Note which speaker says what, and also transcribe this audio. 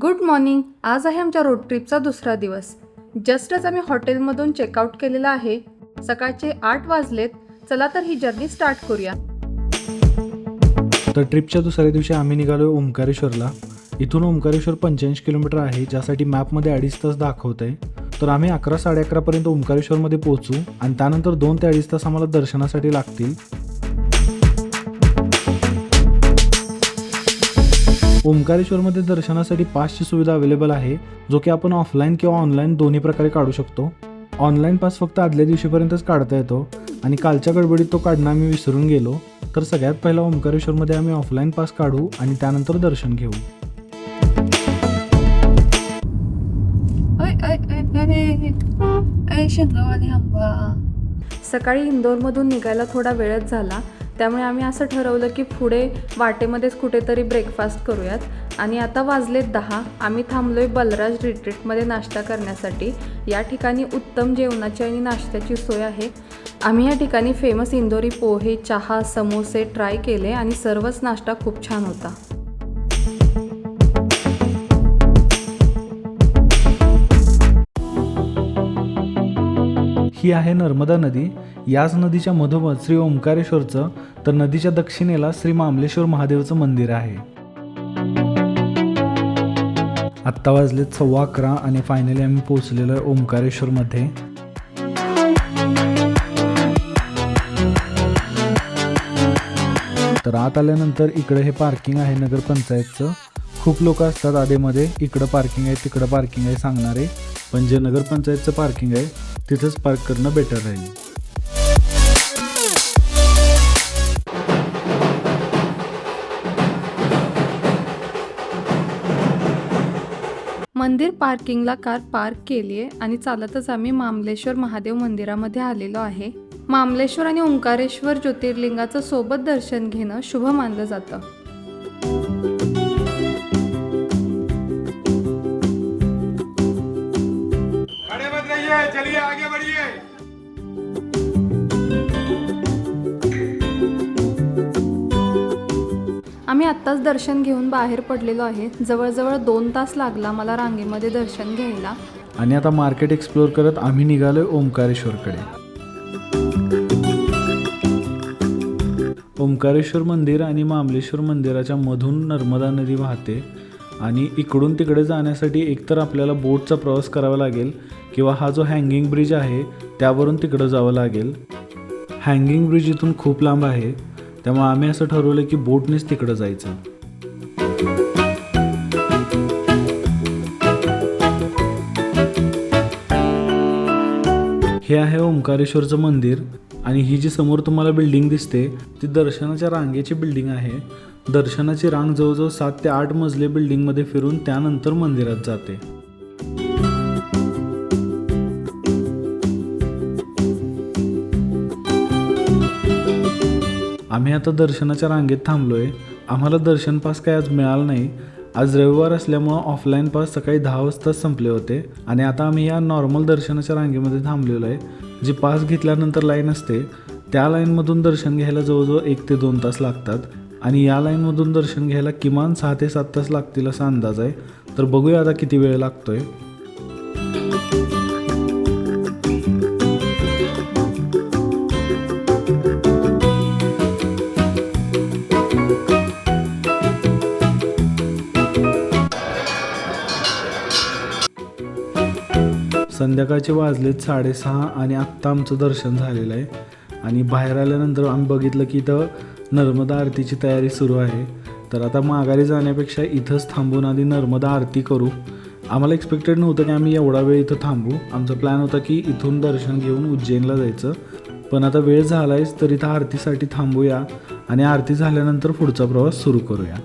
Speaker 1: Good morning. आज आहे आमच्या रोड ट्रिपचा दुसरा दिवस. जस्टच आम्ही हॉटेलमधून चेकआउट केलेलं आहे. सकाळचे 8 वाजलेत. चला तर ही जर्नी स्टार्ट करूया.
Speaker 2: तर ट्रिपच्या दुसऱ्या दिवशी आम्ही निघालो ओंकारेश्वरला. इथून ओंकारेश्वर 85 किलोमीटर आहे, ज्यासाठी मॅपमध्ये 2.5 तास दाखवत आहे. तर आम्ही 11 साडे 11पर्यंत ओंकारेश्वरमध्ये पोहोचू आणि त्यानंतर 2 ते 2.5 तास आम्हाला दर्शनासाठी लागतील. ओंकारेश्वरमध्ये दर्शनासाठी पासची सुविधा अवेलेबल आहे, जो की आपण ऑफलाईन किंवा ऑनलाईन दोन्ही प्रकारे काढू शकतो. ऑनलाईन पास फक्त आदल्या दिवशीपर्यंतच काढता येतो आणि कालच्या गडबडीत तो काढणं आम्ही विसरून गेलो. तर सगळ्यात पहिला ओंकारेश्वरमध्ये आम्ही ऑफलाईन पास काढू आणि त्यानंतर दर्शन घेऊ.
Speaker 1: सकाळी इंदोरमधून निघायला थोडा वेळच झाला, त्यामुळे आम्ही असं ठरवलं की पुढे वाटेमध्येच कुठेतरी ब्रेकफास्ट करूयात. आणि आता वाजलेत 10. आम्ही थांबलोय बलराज रिट्रीटमध्ये नाश्ता करण्यासाठी. या ठिकाणी उत्तम जेवणाची आणि नाश्त्याची सोय आहे. आम्ही या ठिकाणी फेमस इंदोरी पोहे, चहा, समोसे ट्राय केले आणि सर्वच नाश्ता खूप छान होता.
Speaker 2: ही आहे नर्मदा नदी. याच नदीच्या मधोमध श्री ओंकारेश्वरचं, तर नदीच्या दक्षिणेला श्री मामलेश्वर महादेवचं मंदिर आहे. आत्ता वाजलेत 11:15 आणि फायनली आम्ही पोहोचलेलो आहे ओंकारेश्वरमध्ये. तर आत आल्यानंतर इकडे हे पार्किंग आहे नगरपंचायतचं. खूप लोक असतात आधेमध्ये, इकडं पार्किंग आहे तिकडं पार्किंग आहे सांगणारे, पण जे नगरपंचायतचं पार्किंग आहे तिथंच पार्क करणं बेटर राहील.
Speaker 1: मंदिर पार्किंगला कार पार्क केली आहे आणि चालतच आम्ही मामलेश्वर महादेव मंदिरामध्ये आलेलो आहे. मामलेश्वर आणि ओंकारेश्वर ज्योतिर्लिंगाचं सोबत दर्शन घेणं शुभ मानलं जातं. आम्ही आत्ताच दर्शन घेऊन बाहेर पडलेलो आहे. जवळजवळ 2 तास लागला मला रांगेमध्ये दर्शन घ्यायला.
Speaker 2: आणि आता मार्केट एक्सप्लोर करत आम्ही निघालोय ओंकारेश्वरकडे. ओंकारेश्वर मंदिर आणि मामलेश्वर मंदिराच्या मधून नर्मदा नदी वाहते आणि इकडून तिकडे जाण्यासाठी एकतर आपल्याला बोटचा प्रवास करावा लागेल किंवा हा जो हँगिंग ब्रिज आहे त्यावरून तिकडं जावं लागेल. हँगिंग ब्रिज इथून खूप लांब आहे, त्यामुळे आम्ही असं ठरवलं की बोटनेच तिकडं जायचं. हे आहे ओंकारेश्वरचं मंदिर आणि ही जी समोर तुम्हाला बिल्डिंग दिसते ती दर्शनाच्या रांगेची बिल्डिंग आहे. दर्शनाची रांग जवळजवळ 7 ते 8 मजले बिल्डिंगमध्ये फिरून त्यानंतर मंदिरात जाते. आम्ही आता दर्शनाच्या रांगेत थांबलोय. आम्हाला दर्शन पास काय आज मिळालं नाही. आज रविवार असल्यामुळं ऑफलाईन पास सकाळी 10 वाजता संपले होते आणि आता आम्ही या नॉर्मल दर्शनाच्या रांगेमध्ये थांबलेलो आहे. जी पास घेतल्यानंतर लाईन असते त्या लाईनमधून दर्शन घ्यायला जवळजवळ 1 ते 2 तास लागतात आणि या लाईनमधून दर्शन घ्यायला किमान 6 ते 7 तास लागतील असा अंदाज आहे. तर बघूया आता किती वेळ लागतोय. संध्याकाळचे वाजलेत 6:30 आणि आत्ता आमचं दर्शन झालेलं आहे. आणि बाहेर आल्यानंतर आम्ही बघितलं की इथं नर्मदा आरतीची तयारी सुरू आहे. तर आता माघारी जाण्यापेक्षा इथंच थांबून आधी नर्मदा आरती करू. आम्हाला एक्सपेक्टेड नव्हतं की आम्ही एवढा वेळ इथं थांबू. आमचा प्लॅन होता की इथून दर्शन घेऊन उज्जैनला जायचं, पण आता वेळ झाला आहेच तर इथं आरतीसाठी थांबूया आणि आरती झाल्यानंतर पुढचा प्रवास सुरू करूया.